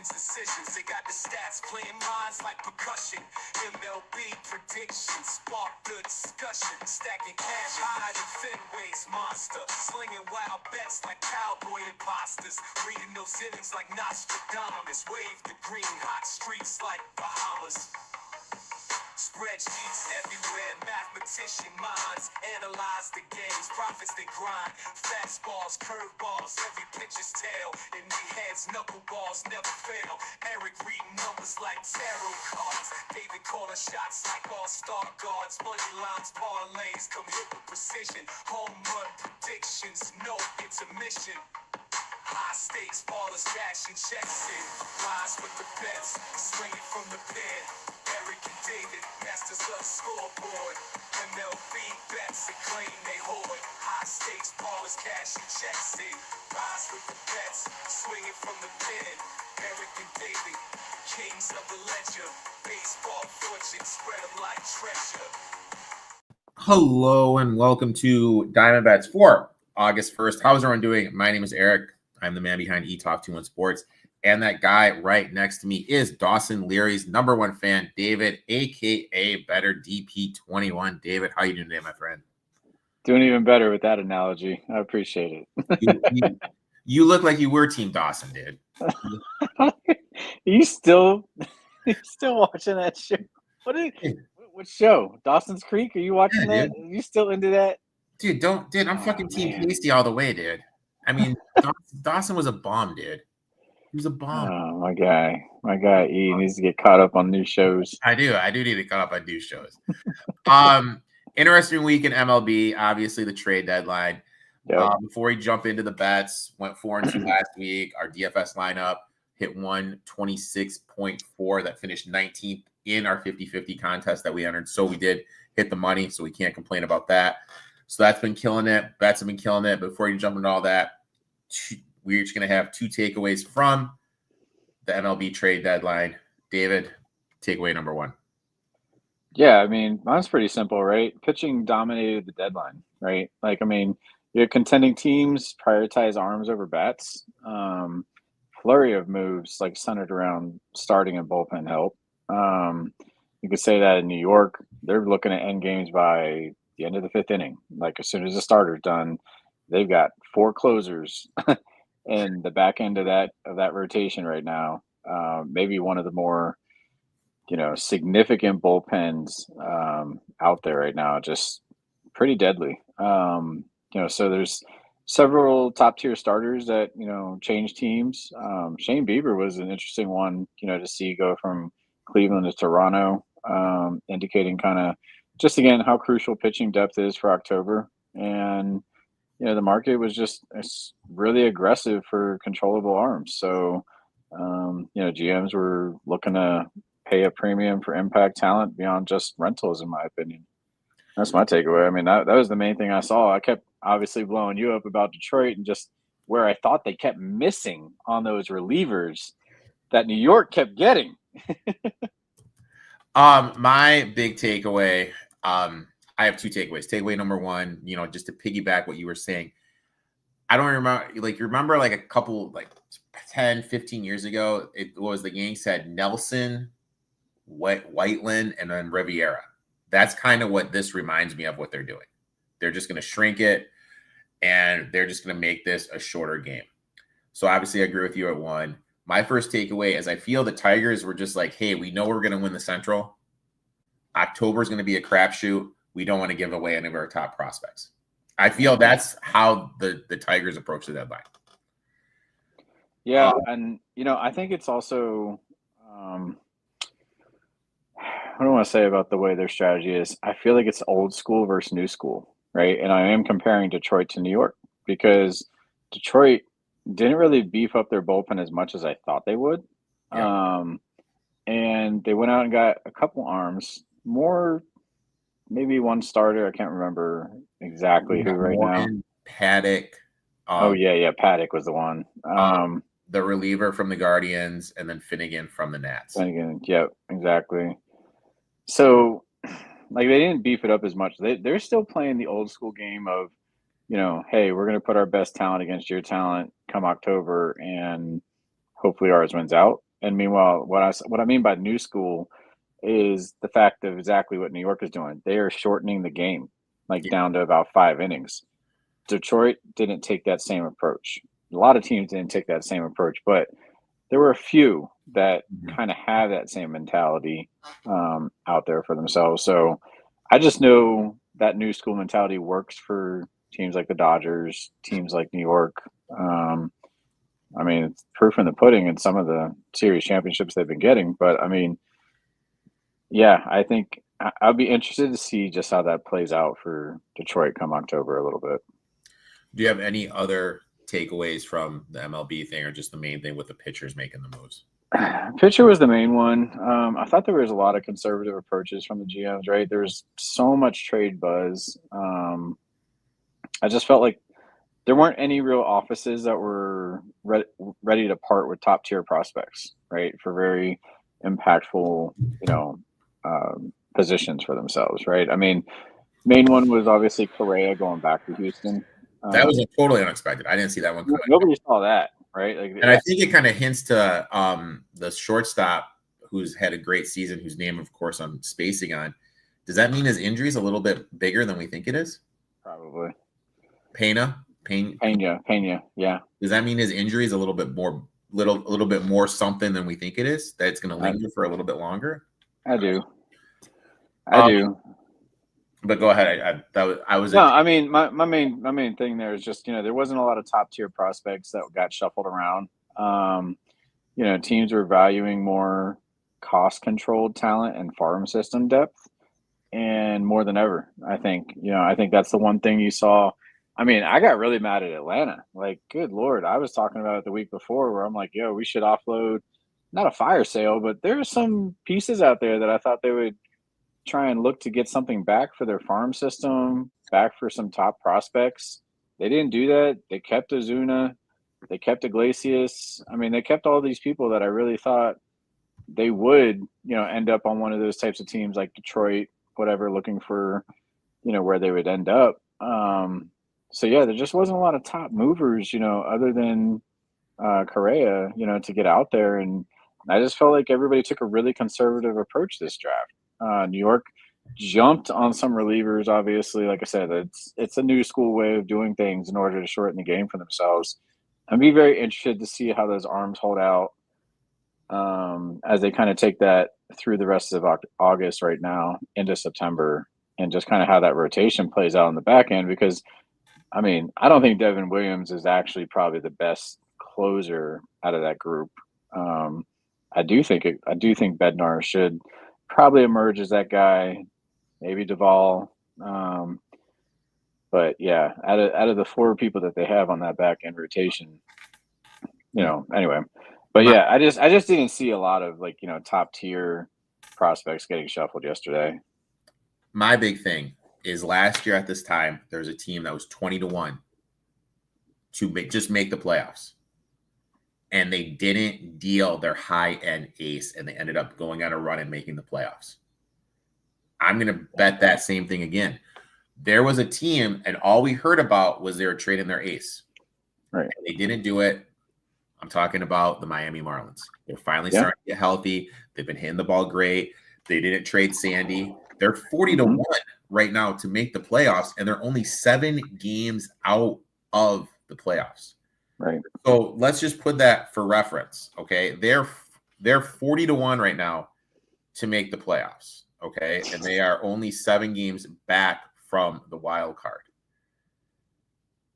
Decisions, they got the stats playing minds like percussion. MLB predictions spark the discussion. Stacking cash higher than Fenway's monster. Slinging wild bets like cowboy imposters. Reading those innings like Nostradamus. Wave the green, hot streets like Bahamas. Spreadsheets everywhere, mathematician minds analyze the games, profits they grind, fastballs, curveballs, every pitcher's tail, in their heads, knuckleballs never fail. Erik reading numbers like tarot cards, David calling shots like all-star guards, money lines, parlays, come hit with precision, home run predictions, no intermission. High stakes, ballers cashing checks in, rise with the bets, swinging from the pen. Erik and David, masters of the scoreboard. MLB bets and claim they hoard. High stakes, ballers cashing checks in, rise with the bets, swinging from the pen. Erik and David, kings of the ledger. Baseball fortune, spread them like treasure. Hello and welcome to Diamond Bets for August 1st. How's everyone doing? My name is Erik. I'm the man behind eTalk21 Sports. And that guy right next to me is Dawson Leary's number one fan, David, a.k.a. Better DP21. David, how you doing today, my friend? Doing even better with that analogy. I appreciate it. You look like you were Team Dawson, dude. You still watching that show? What show? Dawson's Creek? Are you watching that? Dude. Are you still into that? Dude, I'm fucking Team Pasty all the way, dude. I mean, Dawson was a bomb, dude. He was a bomb. Oh, my guy E needs to get caught up on new shows. I do need to caught up on new shows. Interesting week in MLB. Obviously, the trade deadline. Yep. Before we jump into the bets, went 4-2 last week. Our DFS lineup hit 126.4. That finished 19th in our 50-50 contest that we entered. So we did hit the money, so we can't complain about that. So that's been killing it. Bets have been killing it. Before you jump into all that, we're just going to have two takeaways from the MLB trade deadline. David, takeaway number one. Yeah, I mean, mine's pretty simple, right? Pitching dominated the deadline, right? Like, I mean, your contending teams prioritize arms over bats. Flurry of moves, like, centered around starting and bullpen help. You could say that in New York, they're looking at end games by the end of the fifth inning. Like, as soon as the starter's done, they've got four closers in the back end of that rotation right now. Maybe one of the more, significant bullpens out there right now, just pretty deadly. So there's several top tier starters that, change teams. Shane Bieber was an interesting one, to see go from Cleveland to Toronto, indicating kind of just, again, how crucial pitching depth is for October. And, the market was just really aggressive for controllable arms. So, GMs were looking to pay a premium for impact talent beyond just rentals, in my opinion. That's my takeaway. I mean, that was the main thing I saw. I kept obviously blowing you up about Detroit and just where I thought they kept missing on those relievers that New York kept getting. My big takeaway, I have two takeaways. Takeaway number one, just to piggyback what you were saying. I don't remember, remember a couple, 10, 15 years ago, it was the Yankees had Nelson, Whiteland, and then Riviera. That's kind of what this reminds me of what they're doing. They're just going to shrink it, and they're just going to make this a shorter game. So obviously I agree with you at one. My first takeaway is I feel the Tigers were just like, hey, we know we're going to win the Central. October is going to be a crapshoot. We don't want to give away any of our top prospects. I feel that's how the Tigers approach the deadline. Yeah, and, I think it's also what do I want to say about the way their strategy is? I feel like it's old school versus new school, right? And I am comparing Detroit to New York because Detroit didn't really beef up their bullpen as much as I thought they would. Yeah. And they went out and got a couple arms, more maybe one starter. I can't remember exactly who right now. Morton, Paddock. Oh yeah, Paddock was the one. The reliever from the Guardians, and then Finnegan from the Nats. Finnegan, yep, exactly. So, like, they didn't beef it up as much. They're still playing the old school game of, hey, we're going to put our best talent against your talent come October, and hopefully ours wins out. And meanwhile, what I mean by new school is the fact of exactly what New York is doing. They are shortening the game, like down to about 5 innings. Detroit didn't take that same approach. A lot of teams didn't take that same approach, but there were a few that kind of have that same mentality out there for themselves. So I just know that new school mentality works for teams like the Dodgers, teams like New York. I mean, it's proof in the pudding in some of the series championships they've been getting. But I mean, yeah, I think I'd be interested to see just how that plays out for Detroit come October a little bit. Do you have any other takeaways from the MLB thing, or just the main thing with the pitchers making the moves? Pitcher was the main one. I thought there was a lot of conservative approaches from the GMs, right? There's so much trade buzz. I just felt like there weren't any real offices that were ready to part with top tier prospects, right? For very impactful, positions for themselves, right? I mean, main one was obviously Correa going back to Houston. That was totally unexpected. I didn't see that one coming. Nobody saw that, right? Like, and I think it kind of hints to the shortstop who's had a great season, whose name, of course, I'm spacing on. Does that mean his injury is a little bit bigger than we think it is? Probably. Pena, yeah. Does that mean his injury is a little bit more something than we think it is? That it's going to linger for a little bit longer? I do. But go ahead. I mean, my main thing there is just, there wasn't a lot of top tier prospects that got shuffled around. Teams were valuing more cost controlled talent and farm system depth, and more than ever, I think that's the one thing you saw. I mean, I got really mad at Atlanta. Like, good Lord, I was talking about it the week before where I'm like, yo, we should offload, not a fire sale, but there are some pieces out there that I thought they would try and look to get something back for their farm system, back for some top prospects. They didn't do that. They kept Ozuna. They kept Iglesias. I mean, they kept all these people that I really thought they would, end up on one of those types of teams like Detroit, whatever, looking for, where they would end up. So, yeah, there just wasn't a lot of top movers, other than Correa, to get out there. And I just felt like everybody took a really conservative approach this draft. New York jumped on some relievers, obviously. Like I said, it's a new school way of doing things in order to shorten the game for themselves. I'd be very interested to see how those arms hold out as they kind of take that through the rest of August right now into September, and just kind of how that rotation plays out on the back end. Because, I mean, I don't think Devin Williams is actually probably the best closer out of that group. I do think Bednar should probably emerge as that guy, maybe Duvall. But yeah, out of the 4 people that they have on that back end rotation, anyway. But yeah, I just didn't see a lot of top tier prospects getting shuffled yesterday. My big thing is last year at this time, there was a team that was 20-1 to just make the playoffs. And they didn't deal their high-end ace, and they ended up going on a run and making the playoffs. I'm going to bet that same thing again. There was a team, and all we heard about was they were trading their ace. Right. And they didn't do it. I'm talking about the Miami Marlins. They're finally starting to get healthy. They've been hitting the ball great. They didn't trade Sandy. They're 40-1 right now to make the playoffs, and they're only 7 games out of the playoffs. Right. So let's just put that for reference. Okay. They're 40-1 right now to make the playoffs. Okay. And they are only 7 games back from the wild card.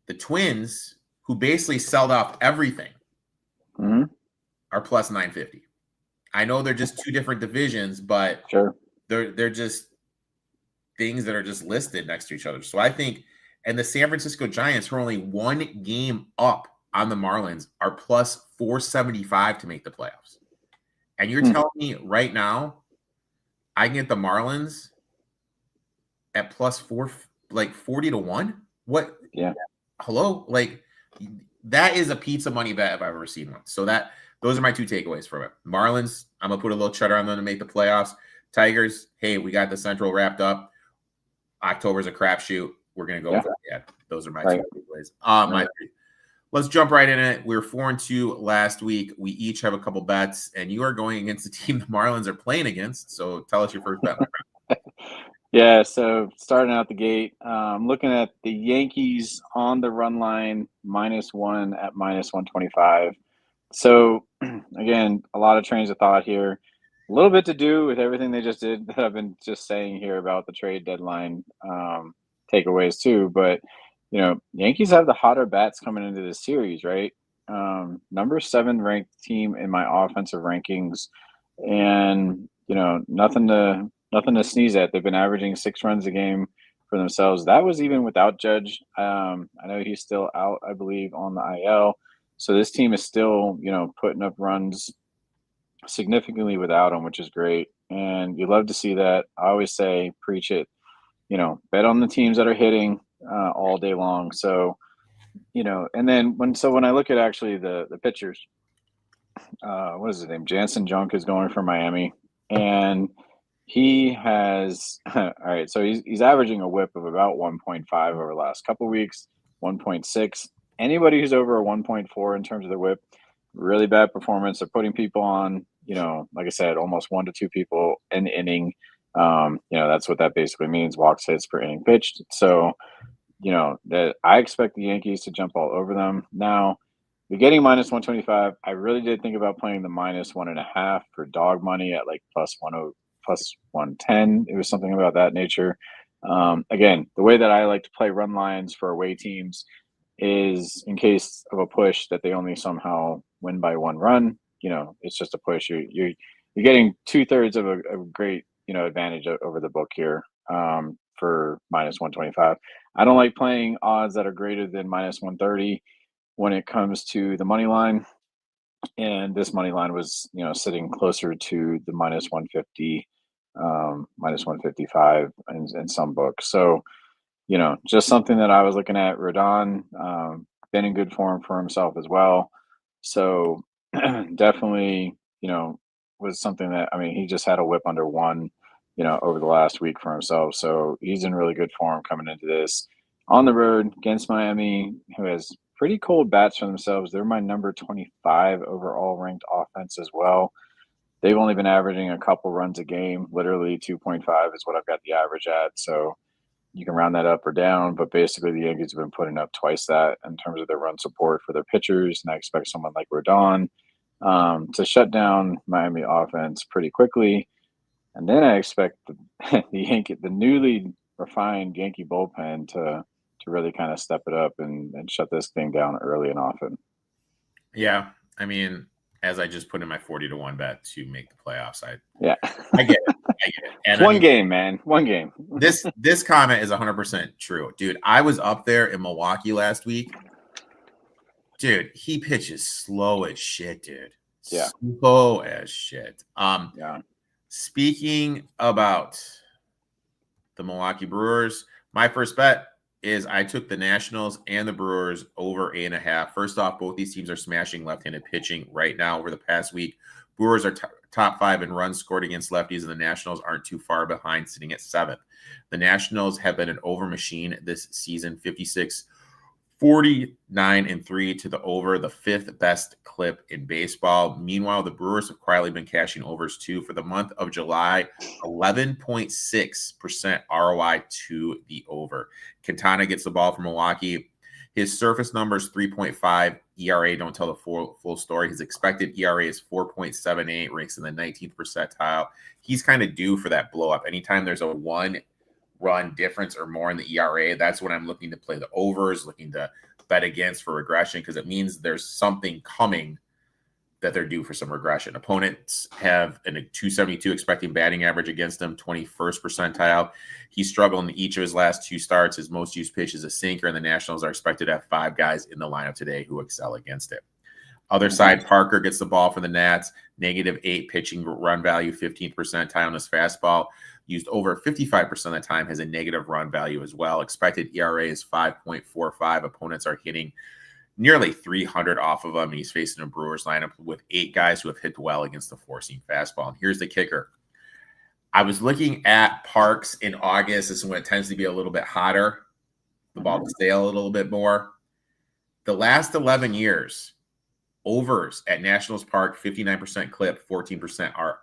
The Twins, who basically sold off everything, are plus 950. I know they're just 2 different divisions, but sure, they're just things that are just listed next to each other. So I think, and the San Francisco Giants, who are only 1 game up on the Marlins, are plus 475 to make the playoffs. And you're telling me right now I can get the Marlins at plus 40-1. What? Yeah. Hello? Like, that is a pizza money bet if I've ever seen one. So those are my two takeaways from it. Marlins, I'm going to put a little cheddar on them to make the playoffs. Tigers, hey, we got the Central wrapped up. October's a crapshoot. We're going to go for it. Those are my two takeaways. Let's jump right in it. We were 4-2 last week. We each have a couple bets, and you are going against the team the Marlins are playing against. So tell us your first bet, my friend. Yeah, so starting out the gate, looking at the Yankees on the run line, -1 at -125. So, again, a lot of trains of thought here. A little bit to do with everything they just did that I've been just saying here about the trade deadline takeaways too. But, Yankees have the hotter bats coming into this series, right? Number 7 ranked team in my offensive rankings. And, nothing to sneeze at. They've been averaging 6 runs a game for themselves. That was even without Judge. I know he's still out, I believe, on the IL. So this team is still, putting up runs significantly without him, which is great. And you love to see that. I always say, preach it, bet on the teams that are hitting all day long. So, and then when I look at actually the pitchers, what is his name? Jansen Junk is going for Miami. And he has, all right, so he's averaging a whip of about 1.5 over the last couple of weeks, 1.6. Anybody who's over a 1.4 in terms of the whip, really bad performance. They're putting people on, like I said, almost 1 to 2 people an inning. That's what that basically means, walks, hits per inning pitched. So, that I expect the Yankees to jump all over them. Now, you're getting -125. I really did think about playing the -1.5 for dog money at like plus 110. It was something about that nature. Again, the way that I like to play run lines for away teams is in case of a push that they only somehow win by 1 run. It's just a push. You're getting 2/3 of a great advantage over the book here for -125. I don't like playing odds that are greater than -130 when it comes to the money line. And this money line was, sitting closer to the -150, -155 in some books. So, just something that I was looking at. Rodon, been in good form for himself as well. So definitely, was something that, he just had a whip under 1, over the last week for himself. So he's in really good form coming into this on the road against Miami, who has pretty cold bats for themselves. They're my number 25 overall ranked offense as well. They've only been averaging a couple runs a game. Literally 2.5 is what I've got the average at. So you can round that up or down, but basically the Yankees have been putting up twice that in terms of their run support for their pitchers. And I expect someone like Rodon to shut down Miami offense pretty quickly. And then I expect the newly refined Yankee bullpen to really kind of step it up and shut this thing down early and often. Yeah. As I just put in my 40-1 bet to make the playoffs, I get it. And one game, man. One game. This comment is 100% true. Dude, I was up there in Milwaukee last week. Dude, he pitches slow as shit, dude. Yeah. Slow as shit. Yeah. Speaking about the Milwaukee Brewers, my first bet is I took the Nationals and the Brewers over 8.5. First off, both these teams are smashing left-handed pitching right now over the past week. Brewers are top 5 in runs scored against lefties, and the Nationals aren't too far behind, sitting at 7th. The Nationals have been an over machine this season, 56, 49-3 to the over, the 5th best clip in baseball. Meanwhile, the Brewers have quietly been cashing overs too. For the month of July, 11.6% ROI to the over. Quintana gets the ball from Milwaukee. His surface number is 3.5. ERA don't tell the full story. His expected ERA is 4.78, ranks in the 19th percentile. He's kind of due for that blow up. Anytime there's a 1-run difference or more in the ERA, that's when I'm looking to play the overs, looking to bet against for regression, because it means there's something coming that they're due for some regression. Opponents have a 272 expecting batting average against him, 21st percentile. He's struggled in each of his last 2 starts. His most used pitch is a sinker, and the Nationals are expected to have 5 guys in the lineup today who excel against it. Other side, Parker gets the ball for the Nats, -8 pitching run value, 15th percentile on his fastball. used over 55% of the time, has a negative run value as well. Expected ERA is 5.45. Opponents are hitting nearly 300 off of him. And he's facing a Brewers lineup with 8 guys who have hit well against the four-seam fastball. And here's the kicker. I was looking at parks in August. This is when it tends to be a little bit hotter. The ball will stay a little bit more. The last 11 years, overs at Nationals Park, 59% clip, 14%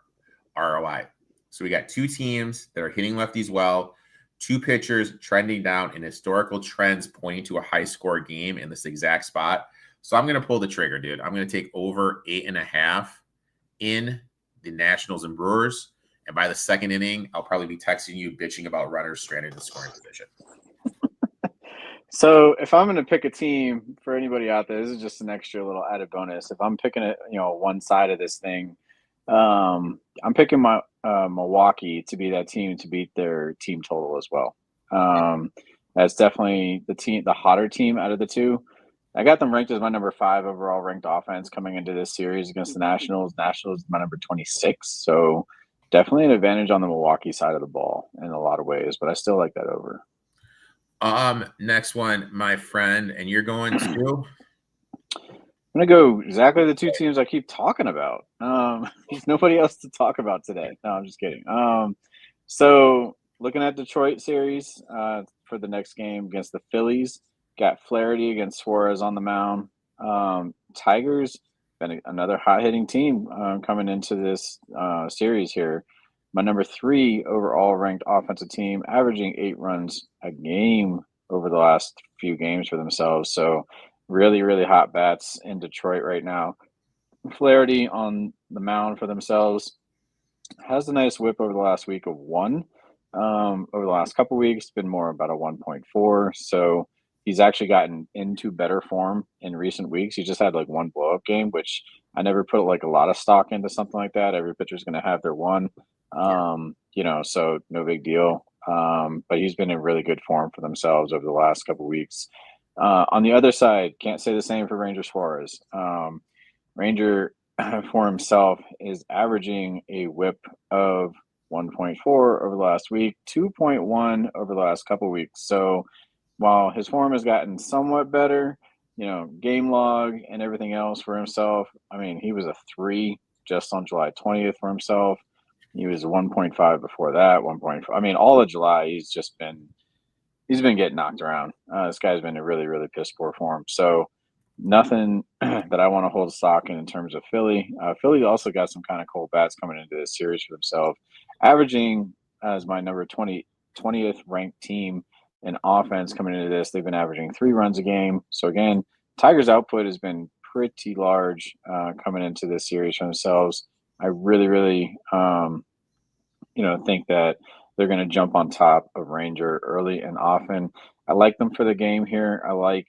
ROI. So we got 2 teams that are hitting lefties well, 2 pitchers trending down, and historical trends pointing to a high-score game in this exact spot. So I'm going to pull the trigger, dude. I'm going to take over 8.5 in the Nationals and Brewers. And by the second inning, I'll probably be texting you, bitching about runners stranded in the scoring position. So if I'm going to pick a team for anybody out there, this is just an extra little added bonus. If I'm picking one side of this thing, I'm picking my Milwaukee to be that team to beat their team total as well. That's definitely the hotter team out of the 2. I got them ranked as my number 5 overall ranked offense coming into this series against the Nationals. Nationals is my number 26. So definitely an advantage on the Milwaukee side of the ball in a lot of ways, but I still like that over. Next one, my friend, and you're going to? I'm going to go exactly the 2 teams I keep talking about. There's nobody else to talk about today. No, I'm just kidding. So looking at Detroit series for the next game against the Phillies, got Flaherty against Suarez on the mound. Tigers, been another hot-hitting team coming into this series here. My number 3 overall ranked offensive team, averaging 8 runs a game over the last few games for themselves. So really, really hot bats in Detroit right now. Flaherty on the mound for themselves has a nice whip over the last week of 1. Over the last couple weeks, it's been more about a 1.4. So he's actually gotten into better form in recent weeks. He just had like 1 blow-up game, which I never put like a lot of stock into something like that. Every pitcher's going to have their one. So no big deal. But he's been in really good form for themselves over the last couple of weeks. On the other side, can't say the same for Ranger Suarez. Ranger for himself is averaging a whip of 1.4 over the last week, 2.1 over the last couple of weeks. So while his form has gotten somewhat better, game log and everything else for himself, I mean, he was a 3 just on July 20th for himself. He was 1.5 before that, 1.5. I mean, all of July, he's been getting knocked around. This guy's been in really, really piss poor form. So nothing that I want to hold stock in terms of Philly. Philly also got some kind of cold bats coming into this series for themselves, averaging as my number 20th ranked team in offense coming into this. They've been averaging 3 runs a game. So again, Tigers' output has been pretty large coming into this series for themselves. I really, really, think that they're going to jump on top of Ranger early and often. I like them for the game here. I like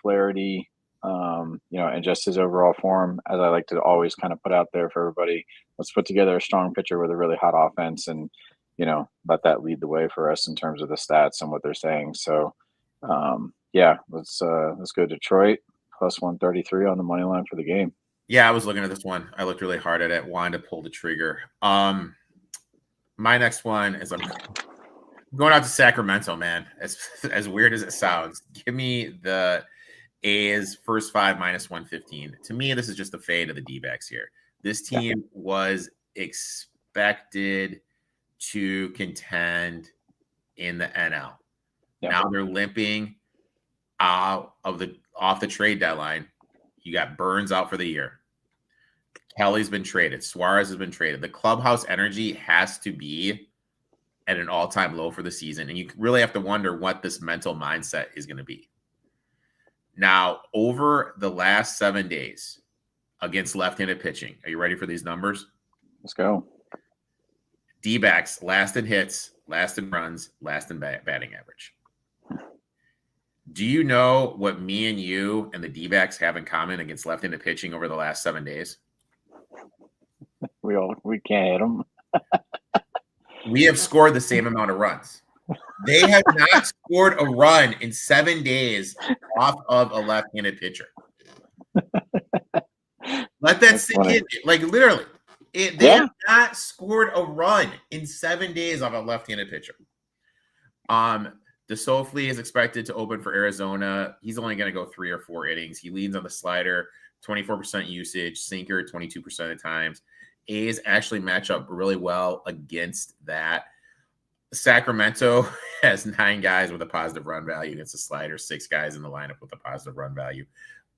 Flaherty, and just his overall form, as I like to always kind of put out there for everybody. Let's put together a strong pitcher with a really hot offense and, let that lead the way for us in terms of the stats and what they're saying. So, let's go Detroit plus 133 on the money line for the game. Yeah, I was looking at this one. I looked really hard at it, wanted to pull the trigger. My next one is I'm going out to Sacramento, man. As weird as it sounds. Give me the A's first 5 minus 115. To me, this is just a fade of the D-backs here. This team was expected to contend in the NL. Yeah. Now they're limping off the trade deadline. You got Burns out for the year. Kelly's been traded. Suarez has been traded. The clubhouse energy has to be at an all-time low for the season. And you really have to wonder what this mental mindset is going to be. Now, over the last 7 days against left-handed pitching, are you ready for these numbers? Let's go. D-backs, last in hits, last in runs, last in batting average. Do you know what me and you and the D-backs have in common against left-handed pitching over the last 7 days? We can't hit them. We have scored the same amount of runs. They have not scored a run in 7 days off of a left-handed pitcher. Let that sink in. Like, literally. They have not scored a run in 7 days off a left-handed pitcher. DeSofli is expected to open for Arizona. He's only going to go 3 or 4 innings. He leans on the slider, 24% usage, sinker 22% of times. A's actually match up really well against that. Sacramento has 9 guys with a positive run value against the slider, 6 guys in the lineup with a positive run value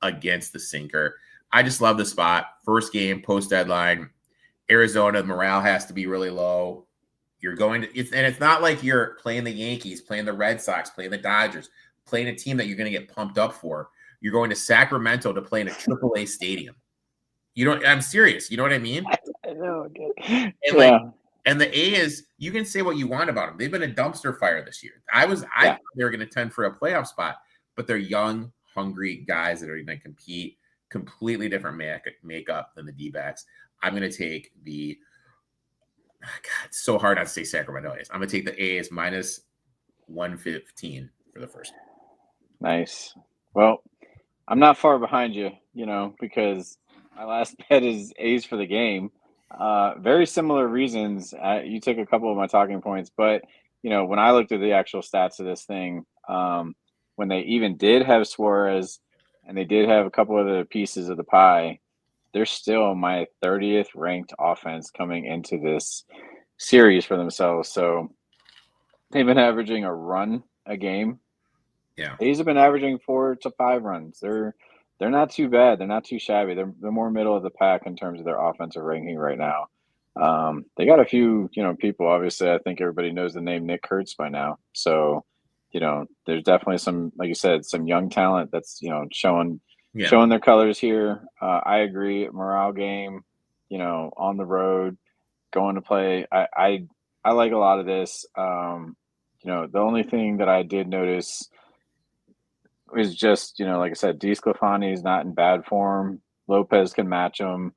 against the sinker. I just love the spot. First game, post deadline. Arizona, morale has to be really low. You're going to, it's not like you're playing the Yankees, playing the Red Sox, playing the Dodgers, playing a team that you're going to get pumped up for. You're going to Sacramento to play in a AAA stadium. I'm serious. You know what I mean? I know. And the A's, you can say what you want about them. They've been a dumpster fire this year. I thought they were going to tend for a playoff spot, but they're young, hungry guys that are going to compete. Completely different makeup than the D-backs. I'm going to take the it's so hard not to say Sacramento A's. I'm going to take the A's minus 115 for the first. Nice. Well, I'm not far behind you, because my last bet is A's for the game. Very similar reasons. You took a couple of my talking points, but, when I looked at the actual stats of this thing, when they even did have Suarez and they did have a couple of the pieces of the pie, they're still my 30th ranked offense coming into this series for themselves. So they've been averaging a run a game. Yeah. A's have been averaging 4 to 5 runs. They're not too bad. They're not too shabby. They're more middle of the pack in terms of their offensive ranking right now. They got a few, people. Obviously, I think everybody knows the name Nick Kurtz by now. So, there's definitely some, like you said, some young talent that's, showing their colors here. I agree. Morale game, on the road, going to play. I like a lot of this. The only thing that I did notice is just, like I said, DeSclafani is not in bad form. Lopez can match him.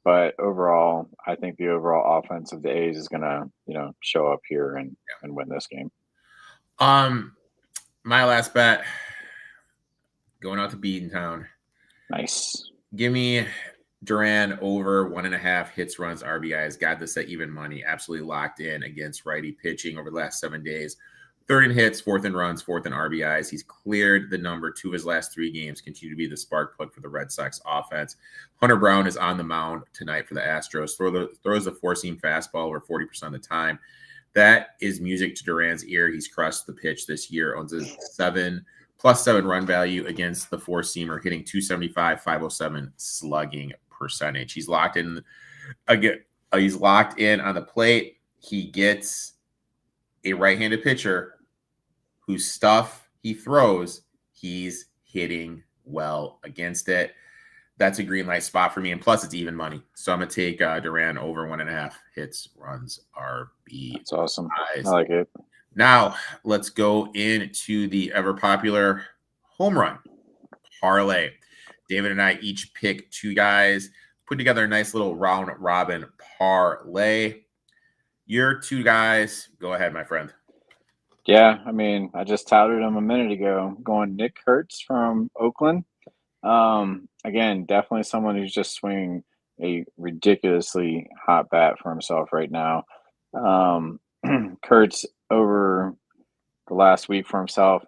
But overall, I think the overall offense of the A's is going to, show up here and win this game. My last bet, going out to Beatontown. Nice. Give me Duran over 1.5 hits, runs, RBIs. Got this at even money. Absolutely locked in against righty pitching over the last 7 days. 3rd in hits, 4th in runs, 4th in RBIs. He's cleared the number 2 of his last 3 games. Continue to be the spark plug for the Red Sox offense. Hunter Brown is on the mound tonight for the Astros. Throws a 4-seam fastball over 40% of the time. That is music to Duran's ear. He's crushed the pitch this year. Owns a +7 run value against the 4-seamer, hitting 275, 507 slugging percentage. He's locked in again. He's locked in on the plate. He gets a right-handed pitcher whose stuff he throws, he's hitting well against it. That's a green light spot for me. And plus, it's even money. So I'm going to take Duran over 1.5 hits, runs, RB. That's awesome. I like it. Now, let's go into the ever-popular Home Run Parlay. David and I each pick 2 guys, put together a nice little round-robin parlay. Your 2 guys, go ahead, my friend. Yeah, I just touted him a minute ago. Going Nick Kurtz from Oakland. Again, definitely someone who's just swinging a ridiculously hot bat for himself right now. Kurtz over the last week for himself,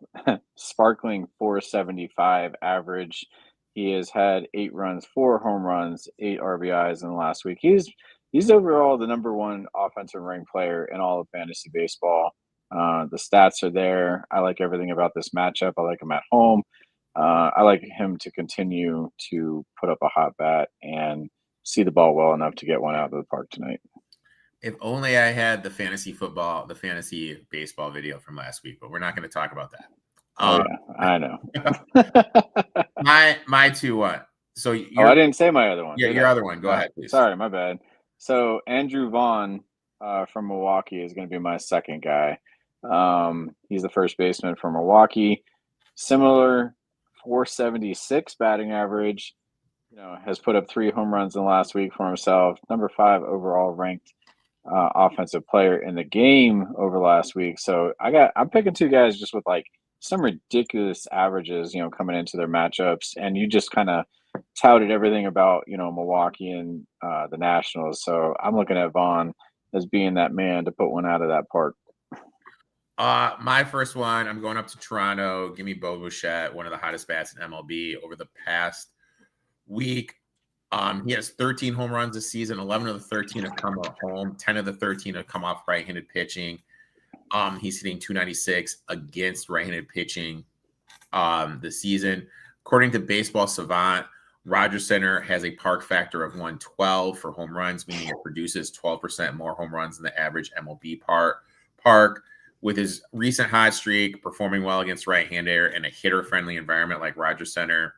sparkling 475 average. He has had 8 runs, 4 home runs, 8 RBIs in the last week. He's overall the number 1 offensive ranked player in all of fantasy baseball. The stats are there. I like everything about this matchup. I like him at home. I like him to continue to put up a hot bat and see the ball well enough to get one out of the park tonight. If only I had the fantasy baseball video from last week, but we're not going to talk about that. I know. my 2-1. So I didn't say my other one. Yeah, your other one. Go ahead, please. Sorry, my bad. So Andrew Vaughn from Milwaukee is going to be my second guy. He's the first baseman for Milwaukee. Similar 476 batting average. Has put up 3 home runs in the last week for himself. Number 5 overall ranked offensive player in the game over last week. So I'm picking 2 guys just with like some ridiculous averages, coming into their matchups, and you just kind of touted everything about, Milwaukee and the Nationals. So I'm looking at Vaughn as being that man to put one out of that park. My first one, I'm going up to Toronto. Give me Bo Bichette, one of the hottest bats in MLB over the past week. He has 13 home runs this season. 11 of the 13 have come at home. 10 of the 13 have come off right-handed pitching. He's hitting 296 against right-handed pitching this season. According to Baseball Savant, Rogers Center has a park factor of 112 for home runs, meaning it produces 12% more home runs than the average MLB park. With his recent hot streak, performing well against right-hander in a hitter-friendly environment like Rogers Center,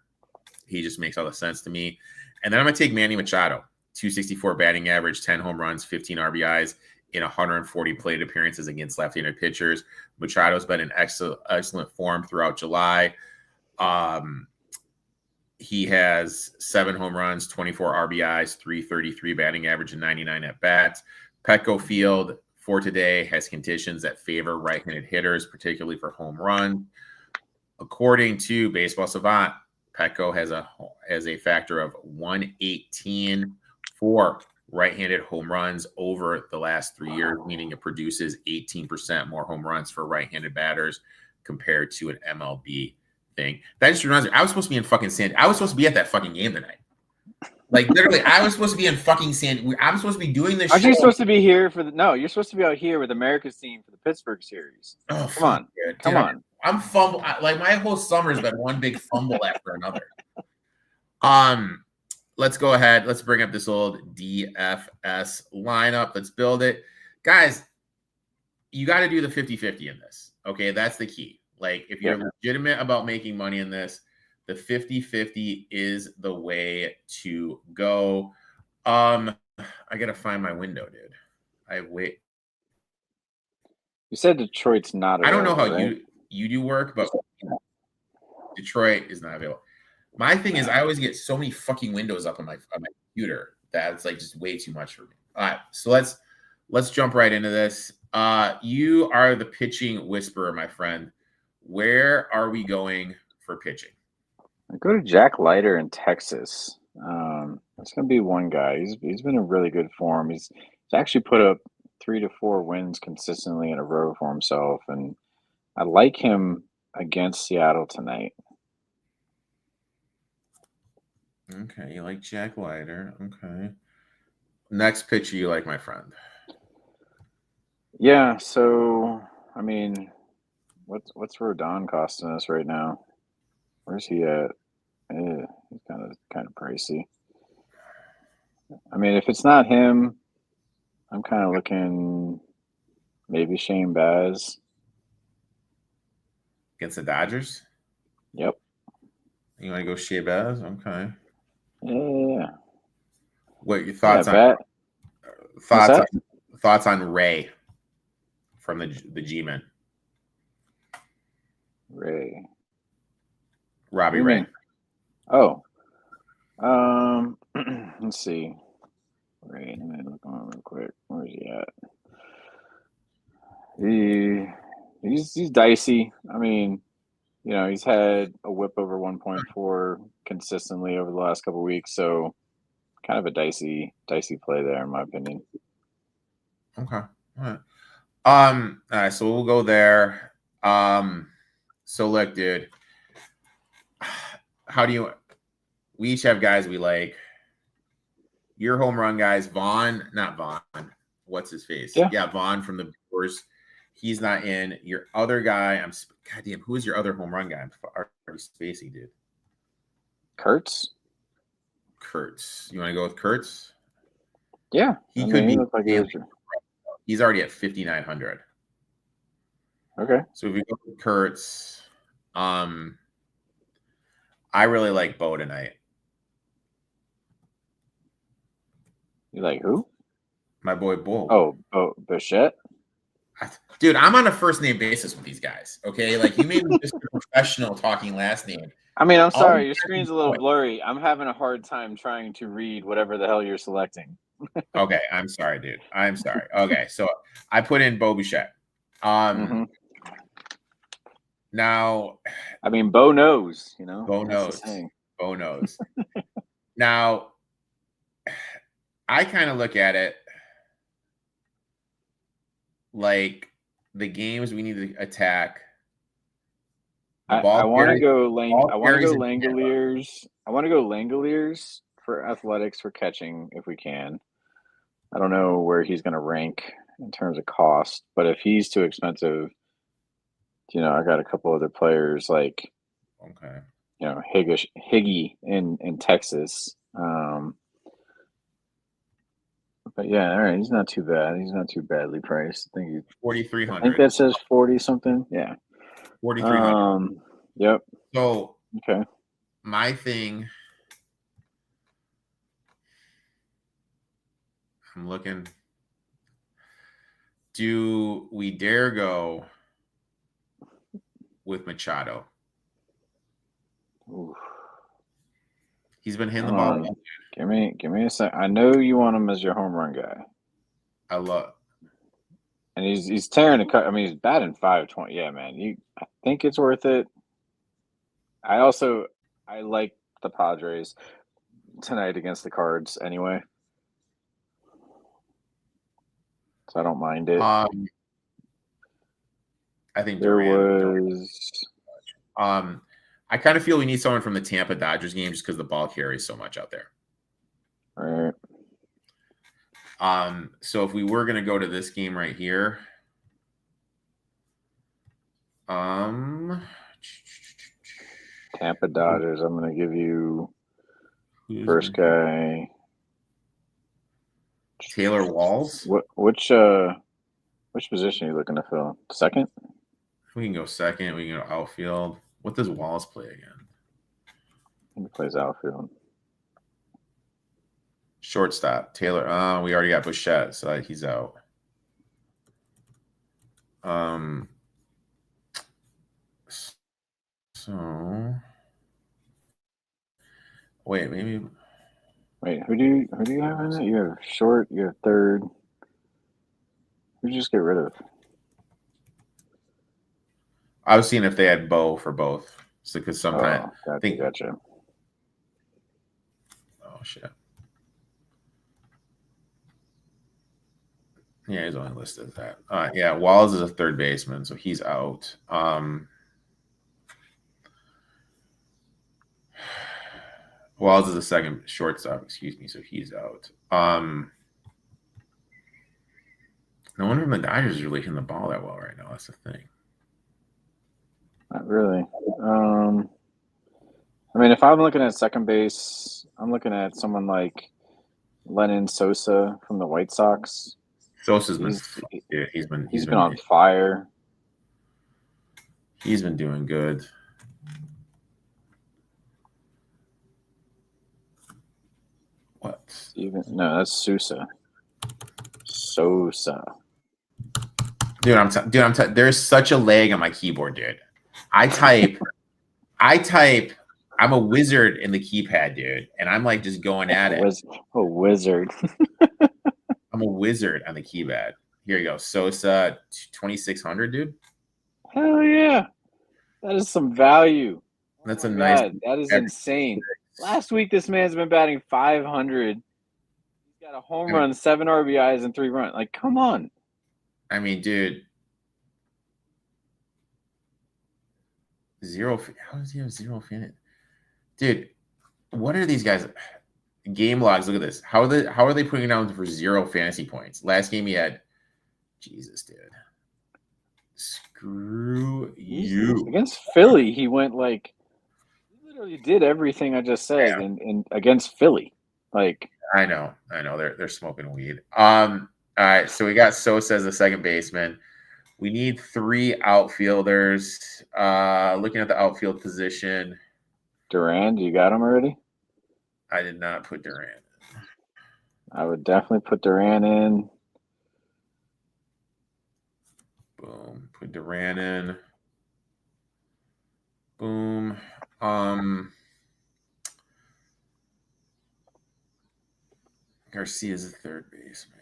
he just makes all the sense to me. And then I'm going to take Manny Machado, 264 batting average, 10 home runs, 15 RBIs in 140 plate appearances against left-handed pitchers. Machado's been in excellent form throughout July. He has 7 home runs, 24 RBIs, 333 batting average, and 99 at-bats. Petco Field for today has conditions that favor right-handed hitters, particularly for home run. According to Baseball Savant, Petco has a factor of 118 for right-handed home runs over the last 3 years, meaning it produces 18% more home runs for right-handed batters compared to an MLB thing. That just reminds me, I was supposed to be in fucking I was supposed to be at that fucking game tonight. Like literally, I was supposed to be in fucking I'm supposed to be doing this. Aren't you supposed to be here for No, you're supposed to be out here with America's team for the Pittsburgh series. Oh, come on, dude. Come on. I'm fumble. Like my whole summer's been one big fumble after another. Let's go ahead. Let's bring up this old DFS lineup. Let's build it. Guys, you got to do the 50-50 in this. Okay, that's the key. Like if you're legitimate about making money in this, the 50-50 is the way to go. I got to find my window, dude. Wait. You said Detroit's not available. I don't know how right? you do work, but Detroit is not available. My thing is I always get so many fucking windows up on my computer that it's like just way too much for me. All right, so let's jump right into this. You are the pitching whisperer, my friend. Where are we going for pitching? I go to Jack Leiter in Texas. That's going to be one guy. He's been in really good form. He's actually put up 3 to 4 wins consistently in a row for himself, and I like him against Seattle tonight. Okay, you like Jack Leiter. Okay. Next pitcher you like, my friend. Yeah, so I mean, what's Rodon costing us right now? Where's he at? He's kind of pricey. I mean, if it's not him, I'm kind of looking maybe Shane Baz Against the Dodgers? Yep. You want to go Shea Baz? Okay. Yeah. What your thoughts on thoughts on Ray from the G-Men? Robbie Ray. Oh. Let's see. Ray, let me look on real quick. Where is he at? He's dicey. I mean, he's had a whip over 1.4 consistently over the last couple of weeks, so kind of a dicey play there, in my opinion. Okay. All right. So we'll go there. So look, dude. We each have guys we like. Your home run guys, not Vaughn. What's his face? Yeah, Vaughn from the Brewers. He's not in. Your other guy, goddamn, who is your other home run guy? I'm already spacing, dude. Kurtz. You want to go with Kurtz? Yeah. He could be. He's already at 5,900. Okay. So if we go with Kurtz, I really like Bo tonight. You like who? My boy Bo. Oh, Bichette? Dude, I'm on a first name basis with these guys. Okay, like you made me just a professional talking last name. I mean, I'm sorry, your screen's a little blurry. I'm having a hard time trying to read whatever the hell you're selecting. Okay, I'm sorry, dude. I'm sorry. Okay, so I put in Bo Bichette. Now, I mean, Bo knows. Bo knows. Bo knows. Now, I kind of look at it like the games we need to attack. I want to go carries in Langoliers. I want to go Langoliers for athletics for catching if we can. I don't know where he's going to rank in terms of cost, but if he's too expensive, I got a couple other players like, Okay. Higgy in Texas. But yeah, all right, he's not too bad. He's not too badly priced. I think 4,300. I think that says 40 something. Yeah. 4,300. Yep. So Okay. my thing, I'm looking. Do we dare go with Machado? Oof. He's been hitting the ball. Give me a sec. I know you want him as your home run guy. I love. And he's tearing the cut. I mean, he's batting 520. Yeah, man. I think it's worth it. I like the Padres tonight against the Cards anyway. So I don't mind it. I think there Duran. was. I kind of feel we need someone from the Tampa Dodgers game just because the ball carries so much out there. All right. So if we were gonna go to this game right here, Tampa Dodgers. I'm gonna give you first guy. Taylor Walls. Which position are you looking to fill? Second? We can go second. We can go outfield. What does Walls play again? He plays outfield. Shortstop. Taylor. We already got Bichette, so he's out. So wait, maybe. Wait, who do you have in it? You have short. You have third. Who'd you just get rid of? I was seeing if they had Bo for both. So because sometimes gotcha. Oh shit. Yeah, he's only listed as that. Yeah, Walls is a third baseman, so he's out. Walls is a second shortstop, excuse me, so he's out. No one from the Dodgers is really hitting the ball that well right now. That's the thing. Not really. I mean, if I'm looking at second base, I'm looking at someone like Lennon Sosa from the White Sox. Sosa's he's been on fire. He's been doing good. What? No, that's Sosa. Dude, there's such a lag on my keyboard, dude. I type. I'm a wizard in the keypad, dude, and I'm like just going at it. A wizard. I'm a wizard on the keypad. Here you go, Sosa, 2,600, dude. Hell yeah, that is some value. That's a nice. That is insane. Last week, this man's been batting 500. He's got a home run, 7 RBIs, and 3 runs. Like, come on. I mean, dude. Zero. How does he have 0 fantasy? Dude, what are these guys? Game logs. Look at this. How are they putting it down for 0 fantasy points? Last game he had. Jesus, dude. Screw you. Against Philly, he went like. He literally did everything I just said in against Philly. Like. I know. They're smoking weed. All right, so we got Sosa as the second baseman. We need 3 outfielders. Looking at the outfield position. Duran, you got him already? I did not put Duran in. I would definitely put Duran in. Boom. Put Duran in. Boom. Garcia's the third baseman.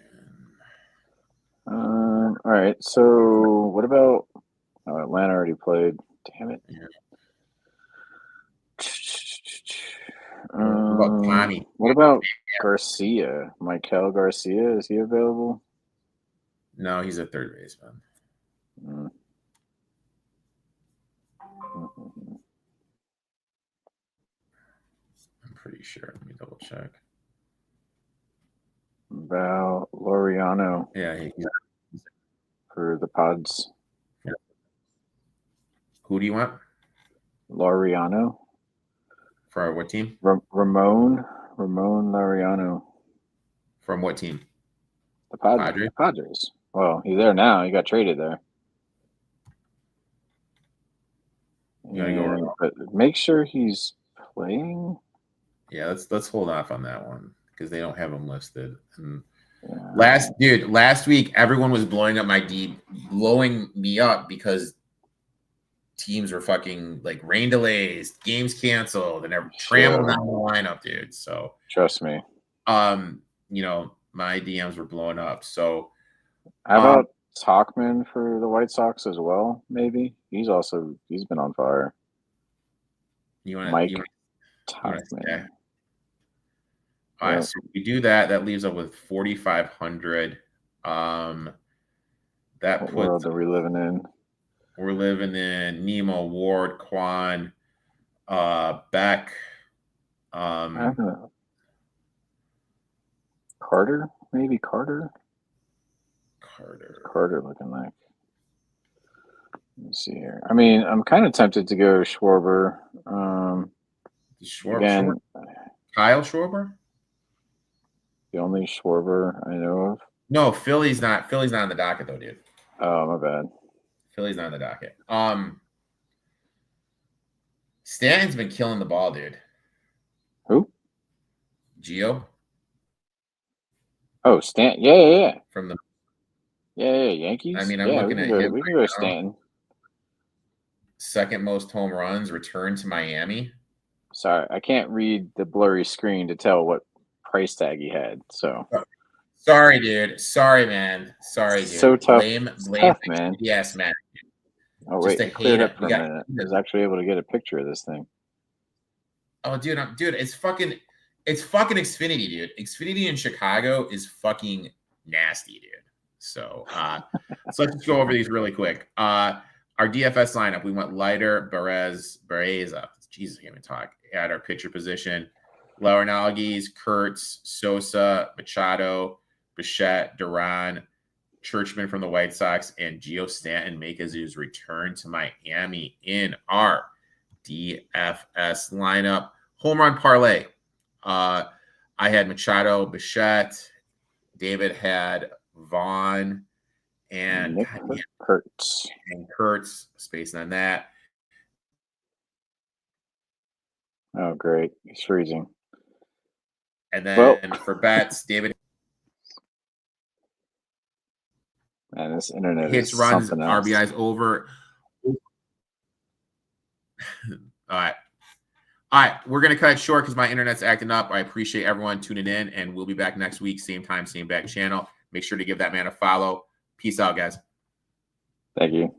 All right. So what about Atlanta already played? Damn it. Yeah. What about Tommy? What about Garcia? Michael Garcia, is he available? No, he's a third baseman. Mm. I'm pretty sure. Let me double check. Val Laureano. Yeah, for the Pods. Yeah. Who do you want? Laureano. For what team? Ramon Laureano. From what team? The Padres. Padres. Well, he's there now. He got traded there. But make sure he's playing. Yeah, let's hold off on that one because they don't have him listed. And last week everyone was blowing me up because teams were fucking like rain delays, games canceled, and trampled down the lineup, dude. So trust me. My DMs were blowing up. So how about Talkman for the White Sox as well? Maybe he's been on fire. Mike Talkman. All right, so we do that. That leaves up with 4,500. What world are we living in? We're living in Nemo, Ward, Quan, Beck. I don't know. Carter, maybe Carter. Carter looking like. Let me see here. I mean, I'm kind of tempted to go Schwarber. Again, Kyle Schwarber. The only Schwarber I know of. No, Philly's not on the docket though, dude. Oh, my bad. Philly's not on the docket. Stanton's been killing the ball, dude. Who? Gio. Oh, Stanton. Yeah. From the Yankees. I mean, I'm looking at him. We can go Stanton. Second most home runs, return to Miami. Sorry, I can't read the blurry screen to tell what price tag he had. So sorry, dude. Sorry, man. Sorry, dude. So tough. Blame, tough, man. Yes, man. Oh wait, it cleared up for a minute. I was actually able to get a picture of this thing. Oh, dude, it's fucking Xfinity, dude. Xfinity in Chicago is fucking nasty, dude. So, so let's just go over these really quick. Our DFS lineup, we went Leiter, Bereza. Jesus, I can't even talk. At our pitcher position, Laurinalgis, Kurtz, Sosa, Machado, Bichette, Duran, Churchman from the White Sox, and Gio Stanton make his return to Miami in our DFS lineup. Home run parlay. I had Machado, Bichette. David had Vaughn and Kurtz. Spacing on that. Oh, great. He's freezing. And then for bets, David. Man, this internet hits, is runs, something else. RBIs over. All right. We're going to cut it short because my internet's acting up. I appreciate everyone tuning in, and we'll be back next week. Same time, same back channel. Make sure to give that man a follow. Peace out, guys. Thank you.